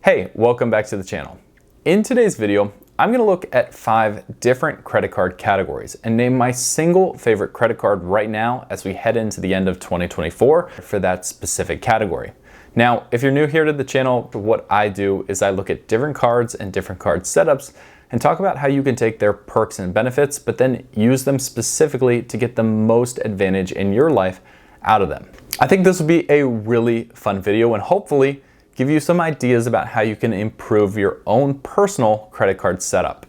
Hey, welcome back to the channel. In today's video, I'm going to look at 5 different credit card categories and name my single favorite credit card right now as we head into the end of 2024 for that specific category. Now, if you're new here to the channel, what I do is I look at different cards and different card setups and talk about how you can take their perks and benefits, but then use them specifically to get the most advantage in your life out of them. I think this will be a really fun video and hopefully give you some ideas about how you can improve your own personal credit card setup.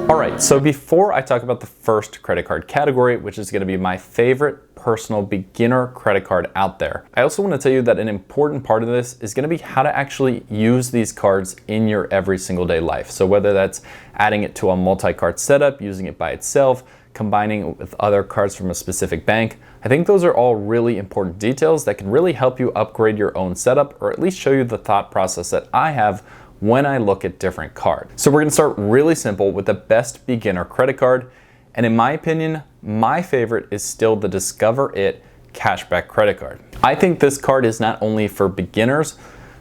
Alright, so before I talk about the first credit card category, which is going to be my favorite personal beginner credit card out there, I also want to tell you that an important part of this is going to be how to actually use these cards in your every single day life. So whether that's adding it to a multi-card setup, using it by itself, combining it with other cards from a specific bank, I think those are all really important details that can really help you upgrade your own setup, or at least show you the thought process that I have when I look at different cards. So we're going to start really simple with the best beginner credit card. And in my opinion, my favorite is still the Discover It cashback credit card. I think this card is not only for beginners,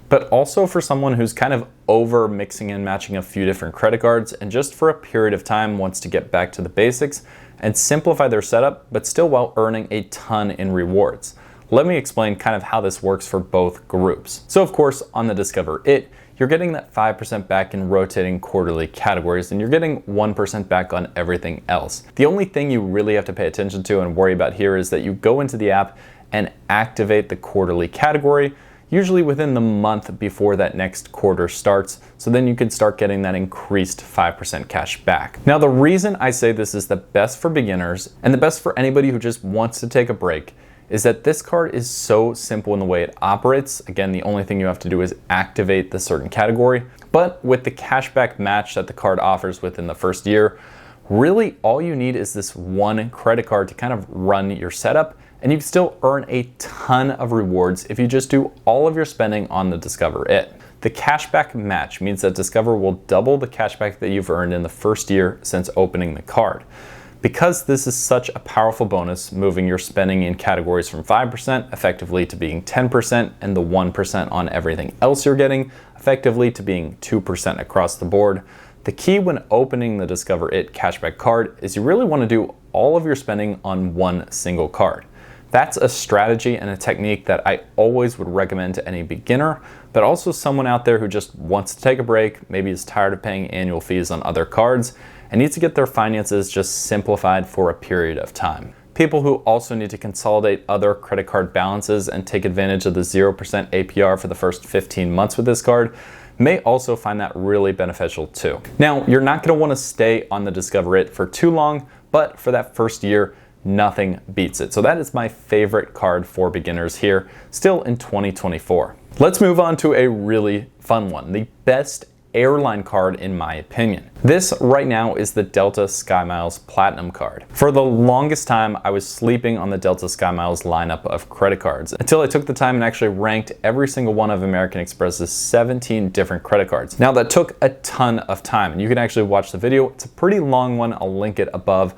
but also for someone who's kind of over mixing and matching a few different credit cards and just for a period of time wants to get back to the basics and simplify their setup, but still while earning a ton in rewards. Let me explain kind of how this works for both groups. So of course, on the Discover It, you're getting that 5% back in rotating quarterly categories, and you're getting 1% back on everything else. The only thing you really have to pay attention to and worry about here is that you go into the app and activate the quarterly category, usually within the month before that next quarter starts, so then you can start getting that increased 5% cash back. Now, the reason I say this is the best for beginners and the best for anybody who just wants to take a break is that this card is so simple in the way it operates. Again, the only thing you have to do is activate the certain category. But with the cashback match that the card offers within the first year, really all you need is this one credit card to kind of run your setup, and you can still earn a ton of rewards if you just do all of your spending on the Discover It. The cashback match means that Discover will double the cashback that you've earned in the first year since opening the card. Because this is such a powerful bonus, moving your spending in categories from 5% effectively to being 10% and the 1% on everything else you're getting effectively to being 2% across the board, the key when opening the Discover It cashback card is you really want to do all of your spending on one single card. That's a strategy and a technique that I always would recommend to any beginner, but also someone out there who just wants to take a break, maybe is tired of paying annual fees on other cards, and need to get their finances just simplified for a period of time. People who also need to consolidate other credit card balances and take advantage of the 0% APR for the first 15 months with this card may also find that really beneficial too. Now, you're not going to want to stay on the Discover It for too long, but for that first year, nothing beats it. So that is my favorite card for beginners here, still in 2024. Let's move on to a really fun one, the best airline card in my opinion. This right now is the Delta SkyMiles Platinum card. For the longest time, I was sleeping on the Delta SkyMiles lineup of credit cards until I took the time and actually ranked every single one of American Express's 17 different credit cards. Now that took a ton of time, and you can actually watch the video. It's a pretty long one, I'll link it above,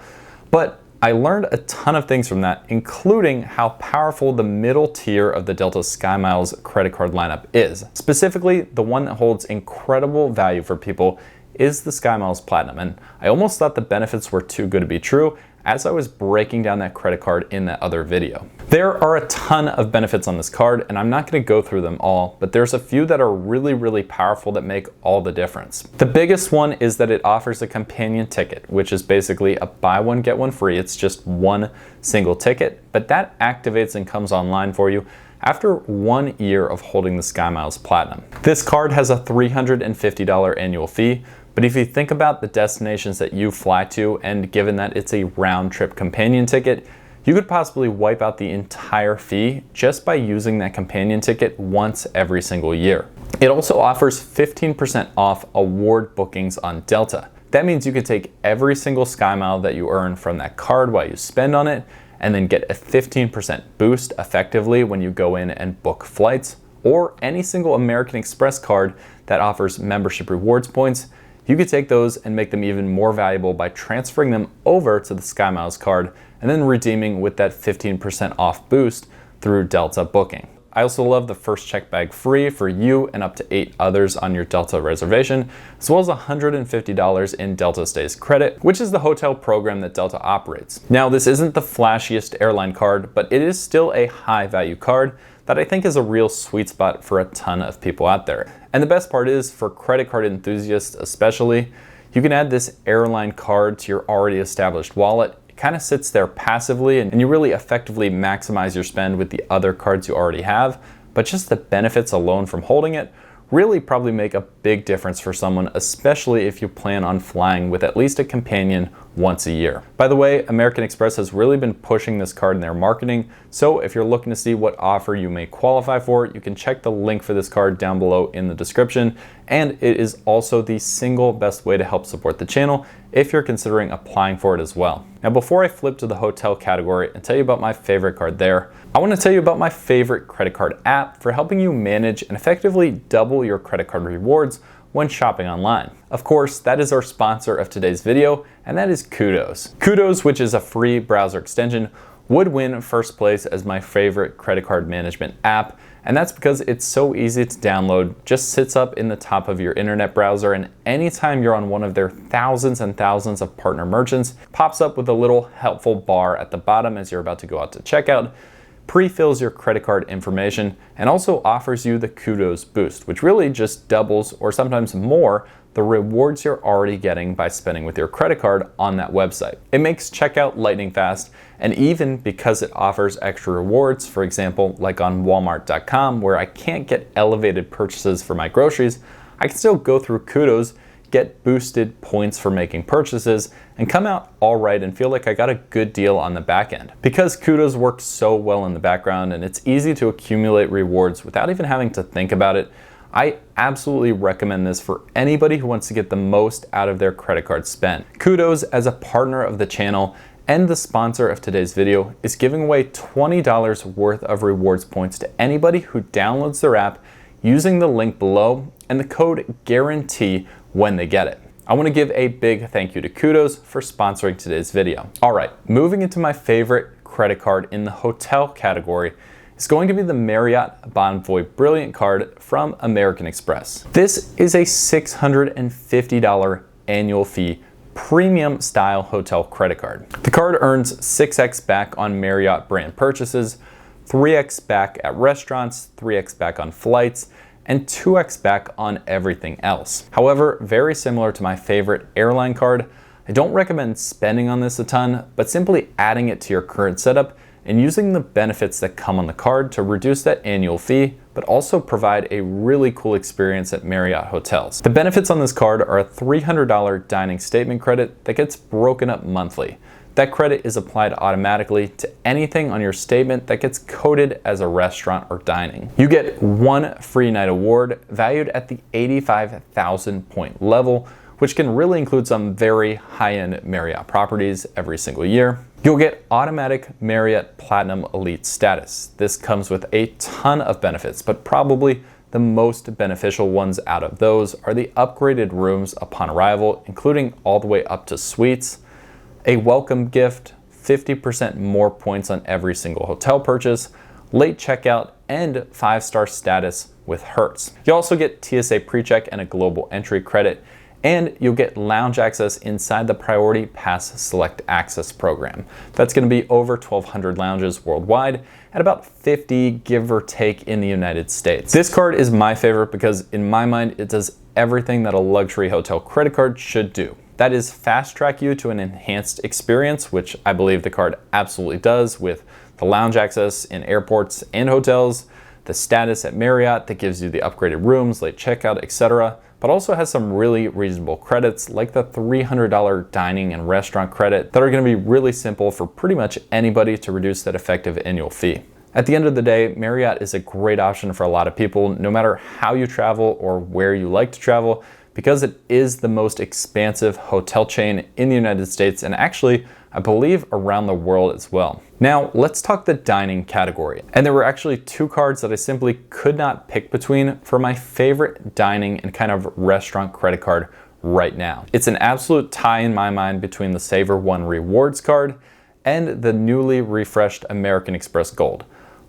but I learned a ton of things from that, including how powerful the middle tier of the Delta SkyMiles credit card lineup is. Specifically, the one that holds incredible value for people is the SkyMiles Platinum, and I almost thought the benefits were too good to be true as I was breaking down that credit card in that other video. There are a ton of benefits on this card, and I'm not going to go through them all, but there's a few that are really powerful that make all the difference. The biggest one is that it offers a companion ticket, which is basically a buy one, get one free. It's just one single ticket, but that activates and comes online for you after 1 year of holding the SkyMiles Platinum. This card has a $350 annual fee, but if you think about the destinations that you fly to, and given that it's a round-trip companion ticket, you could possibly wipe out the entire fee just by using that companion ticket once every single year. It also offers 15% off award bookings on Delta. That means you could take every single SkyMile that you earn from that card while you spend on it, and then get a 15% boost effectively when you go in and book flights, or any single American Express card that offers membership rewards points. you could take those and make them even more valuable by transferring them over to the SkyMiles card and then redeeming with that 15% off boost through Delta booking. I also love the first check bag free for you and up to 8 others on your Delta reservation, as well as $150 in Delta Stays credit, which is the hotel program that Delta operates. Now, this isn't the flashiest airline card, but it is still a high value card that I think is a real sweet spot for a ton of people out there. And the best part is, for credit card enthusiasts especially, you can add this airline card to your already established wallet. Kind of sits there passively, and you really effectively maximize your spend with the other cards you already have, but just the benefits alone from holding it really probably make a big difference for someone, especially if you plan on flying with at least a companion once a year. By the way, American Express has really been pushing this card in their marketing, so if you're looking to see what offer you may qualify for, you can check the link for this card down below in the description, and it is also the single best way to help support the channel if you're considering applying for it as well. Now, before I flip to the hotel category and tell you about my favorite card there, I want to tell you about my favorite credit card app for helping you manage and effectively double your credit card rewards when shopping online. Of course, that is our sponsor of today's video, and that is Kudos. Kudos, which is a free browser extension, would win first place as my favorite credit card management app, and that's because it's so easy to download, just sits up in the top of your internet browser, and anytime you're on one of their thousands and thousands of partner merchants, pops up with a little helpful bar at the bottom as you're about to go out to checkout, pre-fills your credit card information, and also offers you the Kudos boost, which really just doubles or sometimes more the rewards you're already getting by spending with your credit card on that website. It makes checkout lightning fast, and even because it offers extra rewards, for example, like on Walmart.com, where I can't get elevated purchases for my groceries, I can still go through Kudos, get boosted points for making purchases, and come out all right and feel like I got a good deal on the back end. Because Kudos works so well in the background and it's easy to accumulate rewards without even having to think about it, I absolutely recommend this for anybody who wants to get the most out of their credit card spend. Kudos, as a partner of the channel and the sponsor of today's video, is giving away $20 worth of rewards points to anybody who downloads their app using the link below and the code GUARANTEE when they get it. I want to give a big thank you to Kudos for sponsoring today's video. All right, moving into my favorite credit card in the hotel category is going to be the Marriott Bonvoy Brilliant card from American Express. This is a $650 annual fee premium style hotel credit card. The card earns 6x back on Marriott brand purchases, 3x back at restaurants, 3x back on flights, and 2x back on everything else. However, very similar to my favorite airline card, I don't recommend spending on this a ton, but simply adding it to your current setup and using the benefits that come on the card to reduce that annual fee, but also provide a really cool experience at Marriott hotels. The benefits on this card are a $300 dining statement credit that gets broken up monthly. That credit is applied automatically to anything on your statement that gets coded as a restaurant or dining. You get one free night award valued at the 85,000 point level, which can really include some very high-end Marriott properties every single year. You'll get automatic Marriott Platinum Elite status. This comes with a ton of benefits, but probably the most beneficial ones out of those are the upgraded rooms upon arrival, including all the way up to suites, a welcome gift, 50% more points on every single hotel purchase, late checkout, and 5-star status with Hertz. You also get TSA PreCheck and a global entry credit, and you'll get lounge access inside the Priority Pass Select Access program. That's going to be over 1,200 lounges worldwide at about 50, give or take, in the United States. This card is my favorite because in my mind, it does everything that a luxury hotel credit card should do. That is fast track you to an enhanced experience, which I believe the card absolutely does, with the lounge access in airports and hotels, the status at Marriott that gives you the upgraded rooms, late checkout, etc., but also has some really reasonable credits like the $300 dining and restaurant credit that are going to be really simple for pretty much anybody to reduce that effective annual fee. At the end of the day, Marriott is a great option for a lot of people, no matter how you travel or where you like to travel, because it is the most expansive hotel chain in the United States and actually, I believe, around the world as well. Now, let's talk the dining category. And there were actually two cards that I simply could not pick between for my favorite dining and kind of restaurant credit card right now. It's an absolute tie in my mind between the Savor One Rewards card and the newly refreshed American Express Gold.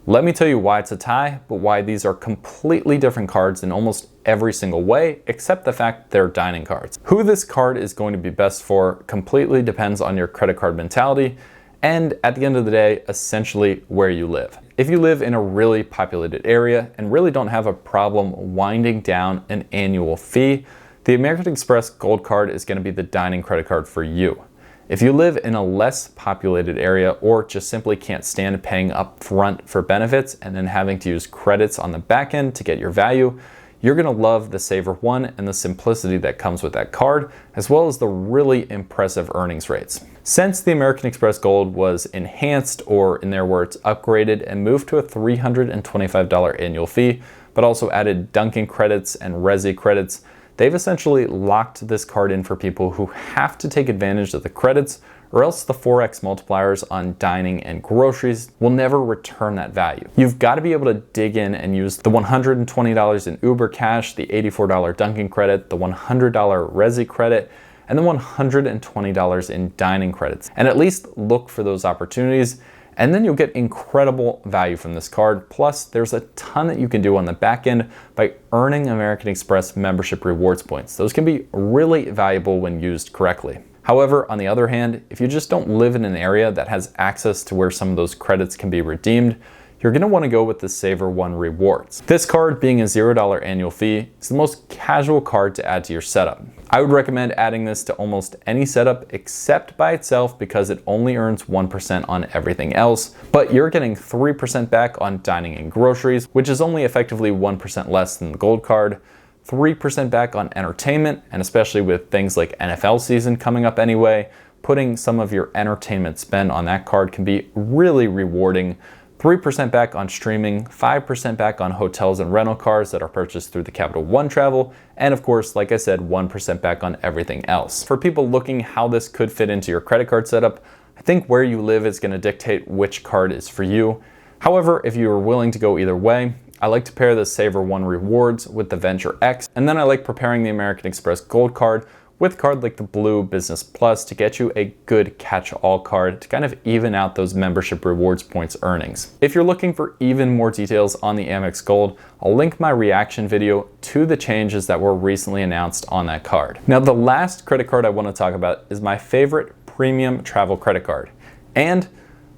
Let me tell you why it's a tie, but why these are completely different cards in almost every single way, except the fact they're dining cards. Who this card is going to be best for completely depends on your credit card mentality, and at the end of the day, essentially where you live. If you live in a really populated area and really don't have a problem winding down an annual fee, the American Express Gold Card is going to be the dining credit card for you. If you live in a less populated area or just simply can't stand paying up front for benefits and then having to use credits on the back end to get your value, you're gonna love the Savor One and the simplicity that comes with that card, as well as the really impressive earnings rates. Since the American Express Gold was enhanced, or in their words, upgraded and moved to a $325 annual fee, but also added Dunkin' credits and Resi credits, they've essentially locked this card in for people who have to take advantage of the credits, or else the 4x multipliers on dining and groceries will never return that value. You've got to be able to dig in and use the $120 in Uber Cash, the $84 Dunkin' credit, the $100 Resi credit, and the $120 in dining credits, and at least look for those opportunities. And then you'll get incredible value from this card. Plus, there's a ton that you can do on the back end by earning American Express membership rewards points. Those can be really valuable when used correctly. However, on the other hand, if you just don't live in an area that has access to where some of those credits can be redeemed, you're going to want to go with the Savor One Rewards. This card, being a $0 annual fee, is the most casual card to add to your setup. I would recommend adding this to almost any setup except by itself, because it only earns 1% on everything else, but you're getting 3% back on dining and groceries, which is only effectively 1% less than the Gold Card, 3% back on entertainment, and especially with things like NFL season coming up anyway, putting some of your entertainment spend on that card can be really rewarding. 3% back on streaming, 5% back on hotels and rental cars that are purchased through the Capital One travel, and of course, like I said, 1% back on everything else. For people looking how this could fit into your credit card setup, I think where you live is going to dictate which card is for you. However, if you are willing to go either way, I like to pair the Savor One Rewards with the Venture X, and then I like preparing the American Express Gold Card with a card like the Blue Business Plus to get you a good catch-all card to kind of even out those membership rewards points earnings. If you're looking for even more details on the Amex Gold, I'll link my reaction video to the changes that were recently announced on that card. Now, the last credit card I want to talk about is my favorite premium travel credit card. And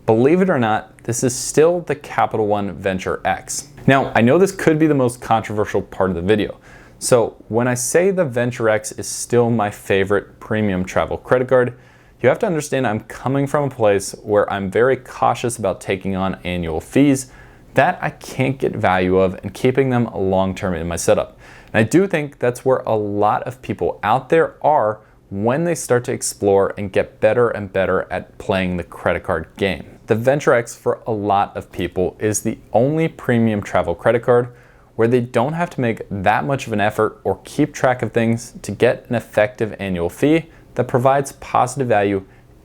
believe it or not, this is still the Capital One Venture X. Now, I know this could be the most controversial part of the video. So when I say the Venture X is still my favorite premium travel credit card, you have to understand I'm coming from a place where I'm very cautious about taking on annual fees that I can't get value of and keeping them long-term in my setup. And I do think that's where a lot of people out there are when they start to explore and get better and better at playing the credit card game. The Venture X for a lot of people is the only premium travel credit card where they don't have to make that much of an effort or keep track of things to get an effective annual fee that provides positive value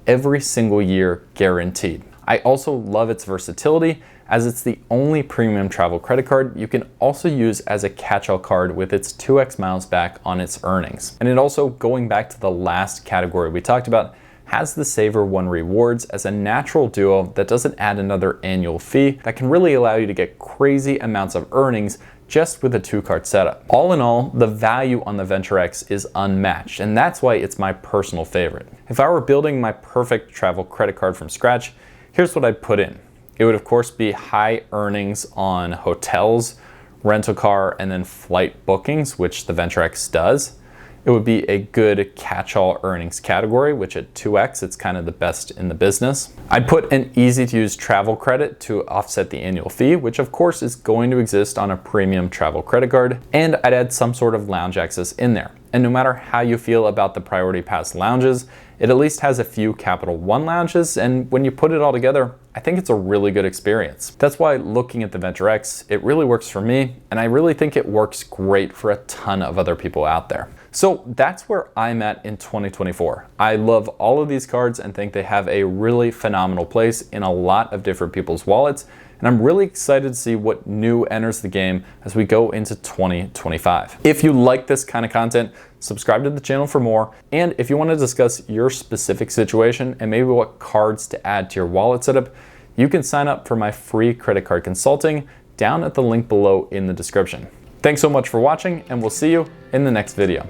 every single year guaranteed. I also love its versatility, as it's the only premium travel credit card you can also use as a catch-all card with its 2x miles back on its earnings. And it also, going back to the last category we talked about, has the Savor One Rewards as a natural duo that doesn't add another annual fee that can really allow you to get crazy amounts of earnings just with a 2-card setup. All in all, the value on the Venture X is unmatched, and that's why it's my personal favorite. If I were building my perfect travel credit card from scratch, here's what I'd put in. It would of course be high earnings on hotels, rental car, and then flight bookings, which the Venture X does. It would be a good catch-all earnings category, which at 2x, it's kind of the best in the business. I'd put an easy-to-use travel credit to offset the annual fee, which of course is going to exist on a premium travel credit card. And I'd add some sort of lounge access in there. And no matter how you feel about the Priority Pass lounges, it at least has a few Capital One lounges, and when you put it all together, I think it's a really good experience. That's why looking at the Venture X, it really works for me, and I really think it works great for a ton of other people out there. So that's where I'm at in 2024. I love all of these cards and think they have a really phenomenal place in a lot of different people's wallets. And I'm really excited to see what new enters the game as we go into 2025. If you like this kind of content, subscribe to the channel for more. And if you want to discuss your specific situation and maybe what cards to add to your wallet setup, you can sign up for my free credit card consulting down at the link below in the description. Thanks so much for watching, and we'll see you in the next video.